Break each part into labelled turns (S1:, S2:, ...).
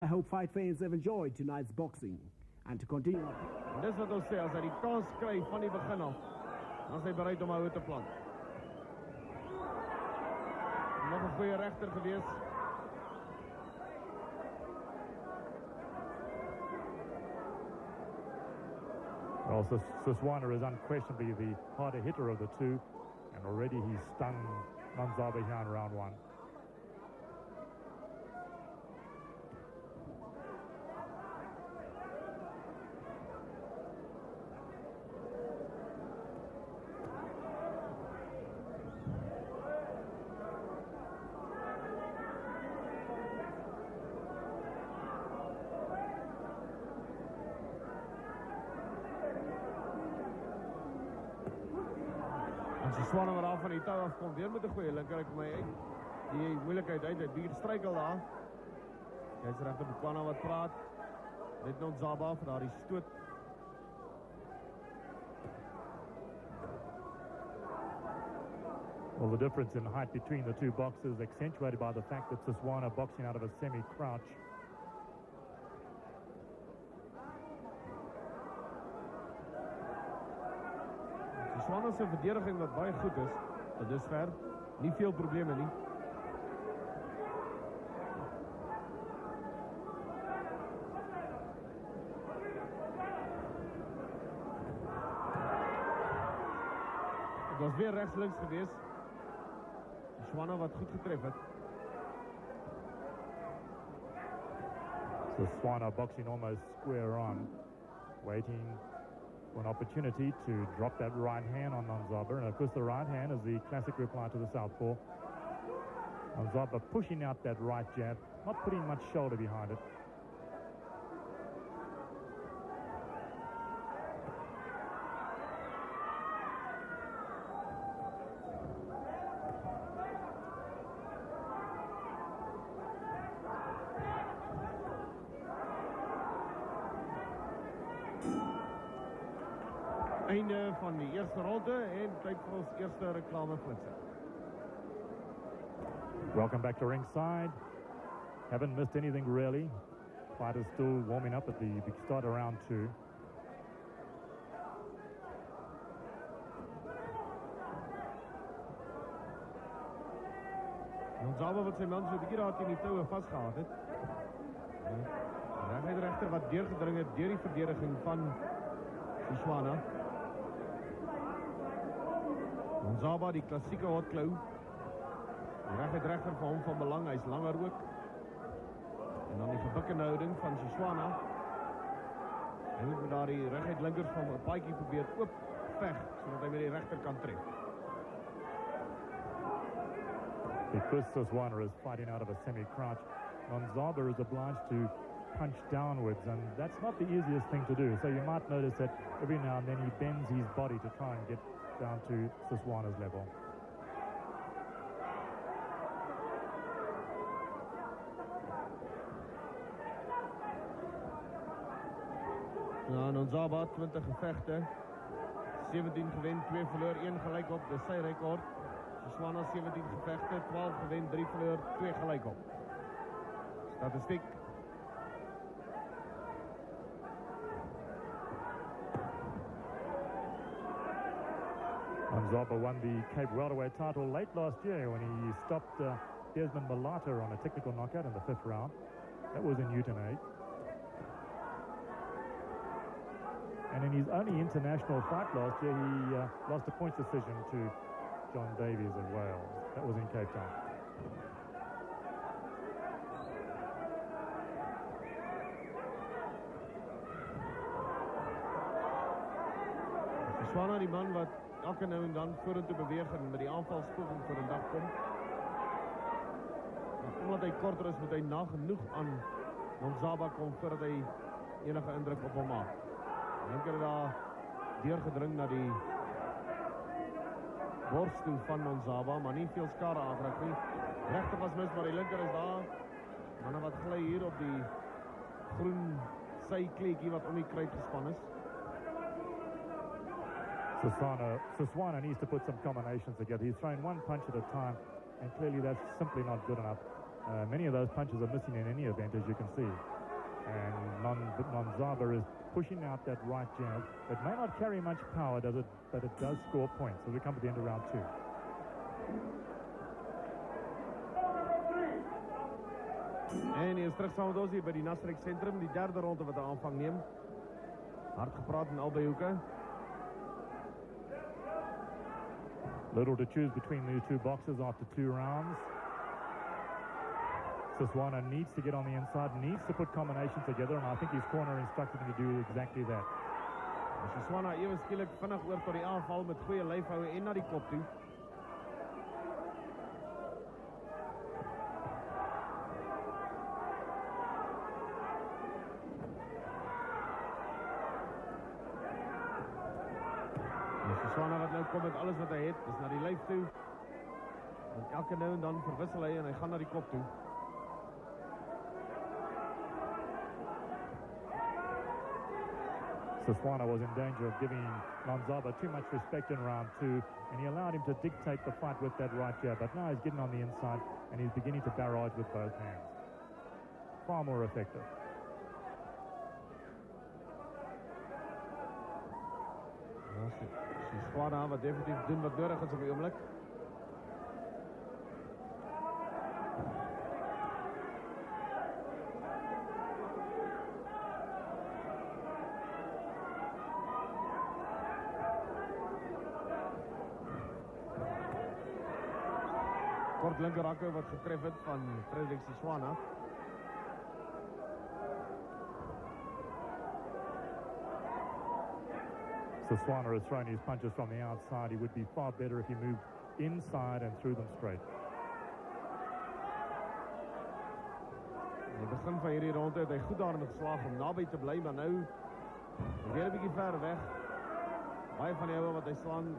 S1: I hope fight fans have enjoyed tonight's boxing. And to continue...
S2: Dis wat ons sê, as hy die kans kry van die begin af, dan is hy bereid om hou te plant. Nog 'n goeie regter gewees.
S3: Well, Siswana is unquestionably the harder hitter of the two, and already he's stung Nonzaba here in round one.
S2: Siswana wat daar van die touw afkom, weer met 'n goeie linker uit my uit. Die moeilikheid uit, hy bier struikel daar. Hy's regter Bukwana wat praat. Net Nonzaba vir daardie stoot.
S3: Well, the difference in height between the two boxers accentuated by the fact that Siswana boxing out of a semi-crouch.
S2: Siswana se verdediging wat baie goed is, tot dusver, nie veel probleme nie. Het was weer rechts-links geweest. Siswana wat goed getref het.
S3: Siswana boxing almost square on, waiting for an opportunity to drop that right hand on Nonzaba. And of course the right hand is the classic reply to the southpaw. Nonzaba pushing out that right jab, not putting much shoulder behind it.
S2: Einde van die eerste ronde en tyd vir ons eerste reklameflitser.
S3: Welcome back to ringside. Haven't missed anything really. Fighters still warming up at the start of round two.
S2: Nonzaba wat sy man so 'n bietjie daar teen die toue vasgehad het. Regter wat deurgedring het deur die verdediging van Siswana. Nonzaba die klassieke hot klou. Die regter vir hom van belang, hy's langer ook. En dan die gebukkende houding van Siswana. Hy moet met daardie reguit linkers van 'n paadjie probeer oop veg sodat hy met die regter kan tref.
S3: Because Siswana is fighting out of a semi-crouch, Nonzaba is obliged to punch downwards, and that's not the easiest thing to do. So you might notice that every now and then he bends his body to try and get down to Siswana's level.
S2: Nou, Nonzaba 20 gevechte, 17 gewen, 2 verloor, 1 gelyk op, dis sy rekord. Siswana 17 gevechte, 12 gewen, 3 verloor, 2 gelyk op. Statistiek.
S3: Nonzaba won the Cape welterweight title late last year when he stopped Desmond Malata on a technical knockout in the 5th round. That was in Newton 8. And in his only international fight last year, he lost a points decision to John Davies of Wales. That was in Cape Town.
S2: Siswana die man wat elke nou en dan vorentoe beweeg en met die aanvalspoging voor 'n dag kom. Maar omdat hy korter is, moet hy nagenoeg aan Nonzaba kom voordat hy enige indruk op hom maak. Linker het daar deurgedring na die borst toe van Nonzaba, maar nie veel skade aangerig nie. Regter was mis, maar die linker is daar. Manne wat gly hier op die groen sykleetjie wat om die kruit gespan is.
S3: Siswana needs to put some combinations together. He's throwing one punch at a time, and clearly that's simply not good enough. Many of those punches are missing in any event, as you can see. And Nonzaba is pushing out that right jab. It may not carry much power, does it? But it does score points. So we come to the end of round 2.
S2: En hy is terug saam met ons hier by die Nasrek Sentrum, die derde ronde wat hy aanvang neem. Hard gepraat in albei hoeke.
S3: Little to choose between these two boxers after 2 rounds. Siswana needs to get on the inside, needs to put combinations together, and I think his corner instructed him to do exactly that.
S2: Siswana ewe skielik vinnig oor tot die aanval met goeie lyfhoue en na die kop toe. Siswana wat nou kom met alles wat hy het, is na die lyf toe. En elke nou en dan verwissel hy en hy gaan na die kop toe.
S3: Siswana was in danger of giving Nonzaba too much respect in round 2, and he allowed him to dictate the fight with that right jab. But now he's getting on the inside, and he's beginning to barrage with both hands. Far more effective.
S2: Siswana wat definitief doen wat nodig is op die oomblik. Kort linker hakke wat getref het van Frederik Siswana.
S3: Siswana has thrown his punches from the outside. He would be far better if he moved inside and threw them straight.
S2: In die begin van hierdie ronde het hy goed daarin geslaag om naby te bly, maar nou weer 'n bietjie ver weg. Baie van die ouwe wat hy slaan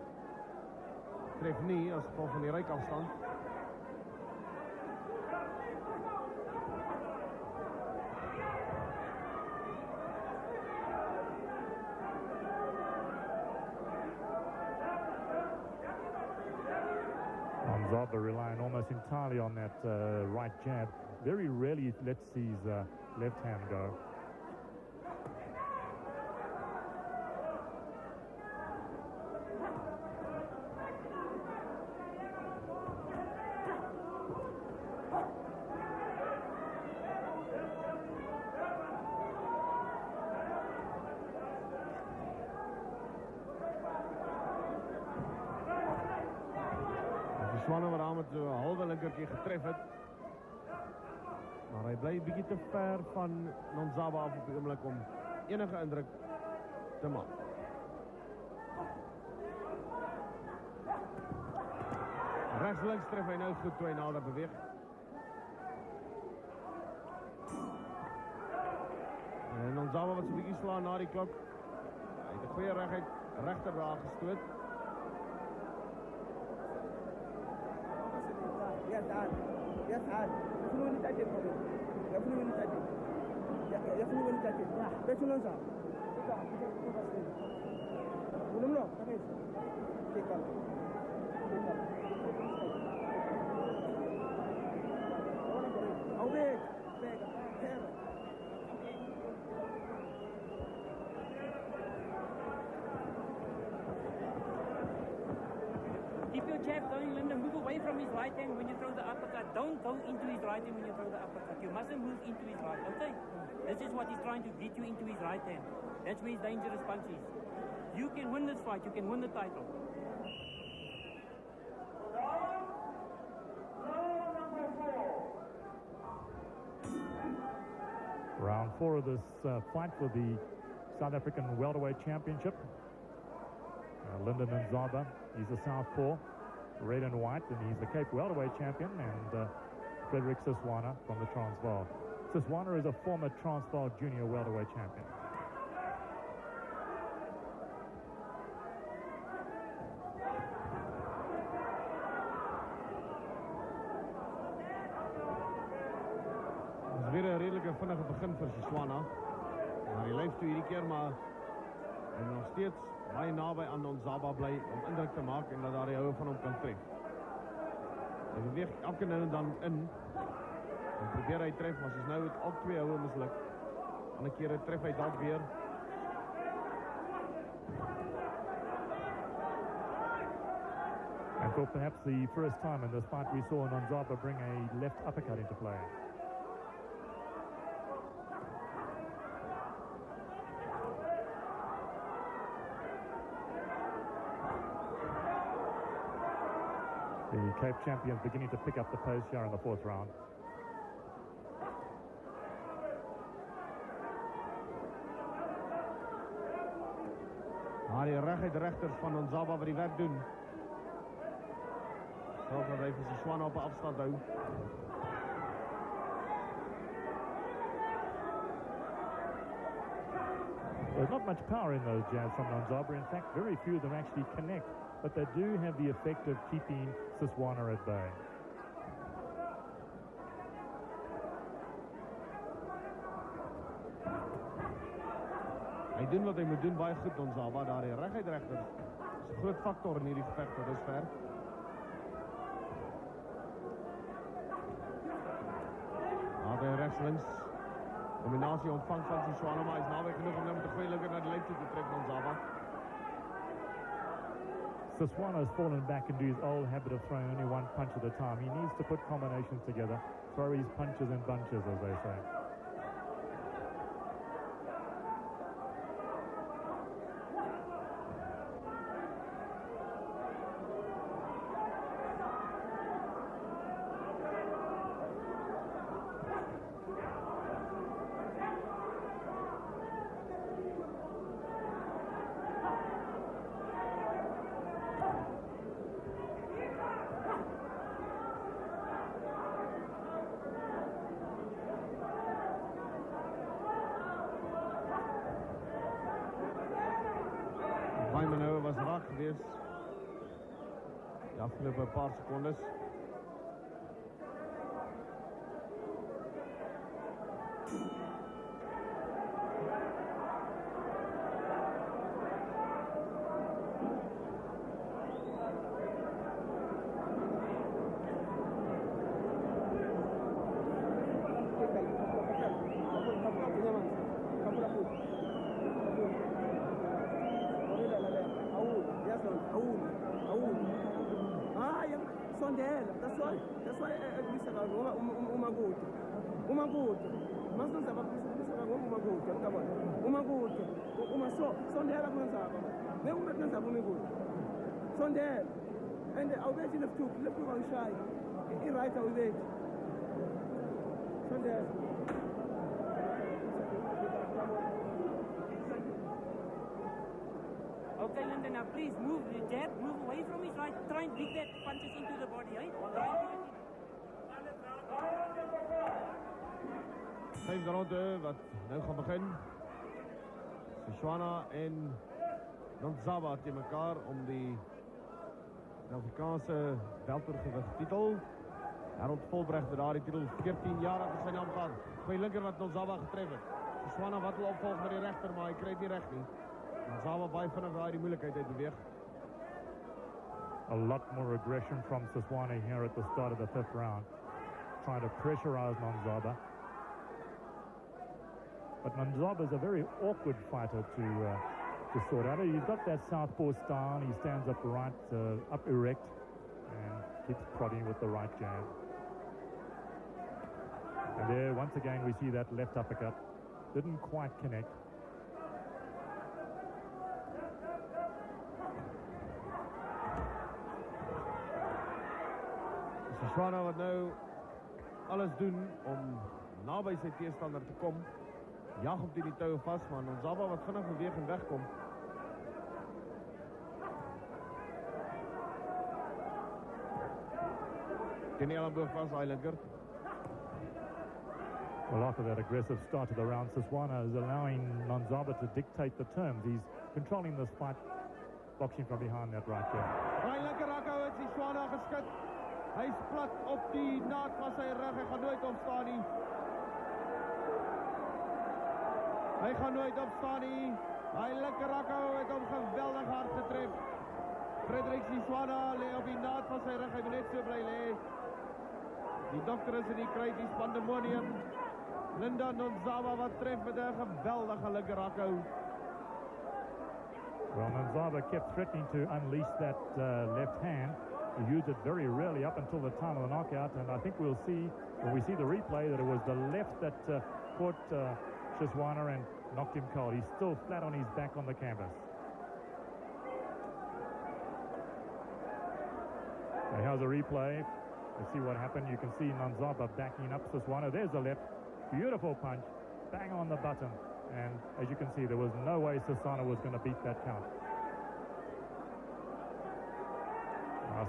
S2: tref nie as gevolg van die ryk afstand.
S3: Nonzaba relying almost entirely on that right jab. Very rarely lets his left hand go.
S2: Siswana wat daar met so 'n halwe linkertjie getref het. Maar hy bly 'n bietjie te ver van Nonzaba af op die oomblik om enige indruk te maak. Rechts-links tref hy nou goed toe hy nader beweeg. En Nonzaba wat so 'n bietjie slaan na die klok. Hy het 'n goeie regter daar gestoot.
S4: Yes, Ad. Yes, Ad. You want to touch it for me? You want to touch it? You want to touch it? Yeah. Bet you know, sir. No. Take off. Oh, wait.
S5: Keep your jab going, Linda. Move away from his right hand when you throw the uppercut. Don't go into his right hand when you throw the uppercut. You mustn't move into his right, okay? This is what he's trying to get you into his right hand. That's where his dangerous punch is. You can win this fight. You can win the title.
S3: Round 4 of this fight for the South African Welterweight Championship. Lyndon Nonzaba, he's a southpaw, red and white, and he's the Cape Welterweight champion, and Frederik Siswana from the Transvaal. Siswana is a former Transvaal junior welterweight champion.
S2: Het is weer een redelijke vinnige begin voor Siswana. Maar hij leeft hierdie keer, maar hij is nog steeds baie naby aan Nonzaba bly om indruk te maak en dat daar die hou van hom kan tref. Hy beweeg elke nou en dan in. Dan probeer hy tref, maar soos nou het al 2 houe misluk. Ander kere tref hy dalk weer.
S3: And for perhaps the first time in this fight, we saw Nonzaba bring a left uppercut into play. The Cape champions beginning to pick up the pace here in the 4th round.
S2: Die reguit regters van Nonzaba wat die werk doen. Sorg dat hy vir Siswana op 'n afstand hou.
S3: There's not much power in those jabs from Nonzaba. In fact, very few of them actually connect, but they do have the effect of keeping Siswana at bay.
S2: Hy doen wat hy moet doen baie goed, Nonzaba. Daar die reguit regters is 'n groot faktor in hierdie geveg tot dusver. Daar rechts links. Dominasie ontvang van Siswana, maar hy is naby genoeg om nou met 'n goeie linker na die lyn toe te trek, Nonzaba.
S3: Siswana has fallen back into his old habit of throwing only one punch at a time. He needs to put combinations together, throw his punches in bunches, as they say.
S2: Was raak geweest. De afgelopen paar secondes.
S4: That's why umaguta mas Nonzaba kulisaka umaguta yabona umaguta uma so sondela kuNonzaba nekumet Nonzaba umaguta sondela and awubethi left wangishayi right awubethi sondela
S5: Okay, Linda, now please move the jab, move away from his right, try and beat that punches into the body, eh?
S2: Vijfde ronde wat nu gaan beginnen. Siswana en Nonzaba tegen elkaar om die Afrikaanse weltergewicht titel. Harold Volbrecht daar die titel 14 jaar achter zijn naam gehad. Goeie linker wat Nonzaba getref het. Siswana wat wil opvolgen met die rechter, maar hij krijgt niet recht nie. Nonzaba baie vinnig daar die moeilijkheid uit beweeg.
S3: A lot more aggression from Siswana here at the start of the 5th round. Trying to pressurize Nonzaba. But Nonzaba is a very awkward fighter to sort out. He's got that southpaw style. He stands upright, up erect, and keeps prodding with the right jab. And there, once again, we see that left uppercut. Didn't quite connect.
S2: Siswana wat nou alles doen om naby sy teestander te kom. Jag op die toue vas, maar Nonzaba wat vinnig beweeg en wegkom. Teen Ellenboog vas, daai linker.
S3: Well, after that aggressive start to the round, Siswana is allowing Nonzaba to dictate the terms. He's controlling this fight, boxing from behind that right jab.
S2: Daai linker rakhou het Siswana geskit. Hy's plat op die naad van sy rug. Hy gaan nooit opstaan nie. Hy gaan nooit opstaan nie. Hy linker rakhou het hom geweldig hard getref. Frederik Siswana lê op die naad van sy rug. Hy moet net so bly lê. Die dokter is in die kruit, die pandemonium. Linda Nonzaba wat tref met 'n geweldige linkerhakkou.
S3: Well, Nonzaba kept threatening to unleash that left hand. He used it very rarely up until the time of the knockout, and I think we'll see, when we see the replay, that it was the left that caught Shizwana and knocked him cold. He's still flat on his back on the canvas. Now here's a replay. Let's see what happened. You can see Nonzaba backing up Shizwana. There's the left. Beautiful punch. Bang on the button. And as you can see, there was no way Shizwana was going to beat that count.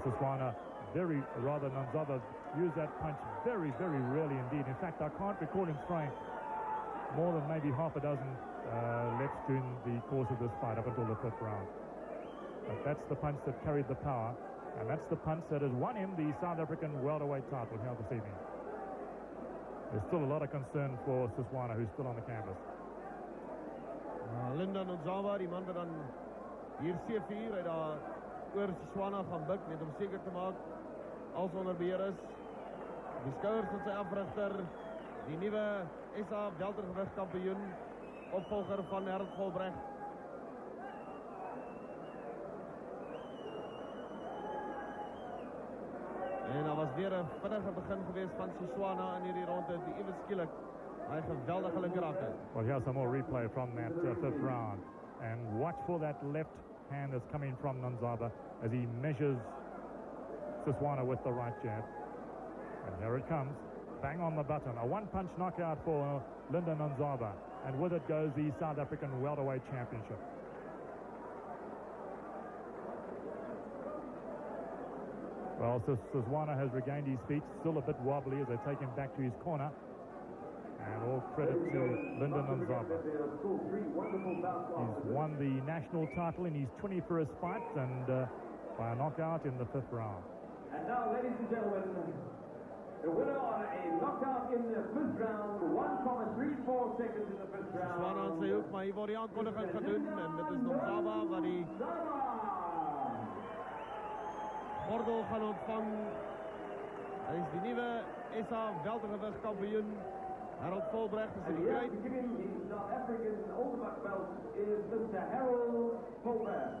S3: Shizwana, Nonzaba used that punch very, very rarely indeed. In fact, I can't recall him throwing more than maybe half a dozen lefts during the course of this fight up until the 5th round. But that's the punch that carried the power, and that's the punch that has won him the South African welterweight title here this evening. There's still a lot of concern for Shizwana, who's still on the canvas.
S2: Linda Nonzaba, die man wat dan hier C4 uit daar oor Shizwana gaan buk, net om seker te maak als onder beheer is. Die skouers van sy afrigter, die nuwe SA weltergewig kampioen, opvolger van Harold Volbrecht. En daar was weer 'n vinnige begin geweest van Shizwana in hierdie ronde, die ewe skielik hy geweldige linkerhakkou.
S3: Well, here's some more replay from that 5th round. And watch for that left hand that's coming from Nonzaba as he measures Shizwana with the right jab. And here it comes. Bang on the button. A one-punch knockout for Linda Nonzaba. And with it goes the South African welterweight championship. Well, Shizwana has regained his feet, still a bit wobbly as they take him back to his corner. And all credit to Linda Nonzaba. He's won the national title in his 21st fight and by a knockout in the 5th round.
S6: And now, ladies and gentlemen, the winner on a knockout in the 5th round, 1,34 seconds in the 5th round.
S2: Shizwana aan sy hoek, maar hier word die aankondiging gedoen en dit is Nonzaba wat die gordel gaan ontvang. Hy is die nuwe SA weltergewig kampioen. Harold Volbrecht is in die kruit.
S6: The South African ultimate belt is Mr. Harold Volbrecht.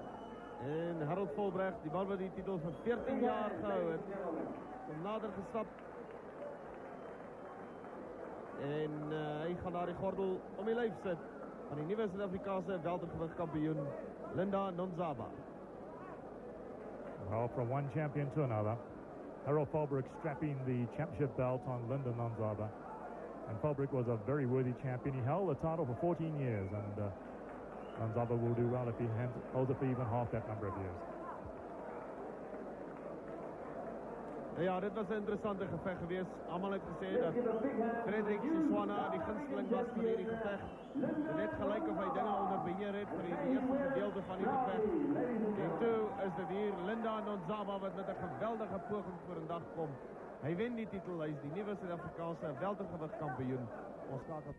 S2: En Harold Volbrecht, die man wat die titel vir 14 jaar gehou het, kom nader gestap. En hy gaan daar die gordel om die lyf sit van die nuwe Suid-Afrikaanse weltergewig kampioen Linda Nonzaba.
S3: Well, from one champion to another, Harold Volbrecht strapping the championship belt on Linda Nonzaba. And Volbrecht was a very worthy champion. He held the title for 14 years, and Nonzaba will do well if he holds it for even half that number of years.
S2: Ja, dit was 'n interessante geveg geweest. Almal het gesê dat Frederik Shizwana die gunsteling was vir hierdie geveg. Dit het gelyk of hy dinge onder beheer het vir die eerste gedeelte van die geveg. En toe is dit hier Linda Nonzaba wat met 'n geweldige poging vorendag kom. Hy wen die titel, hy is die nuwe Suid-Afrikaanse weltergewig kampioen. Ons skakel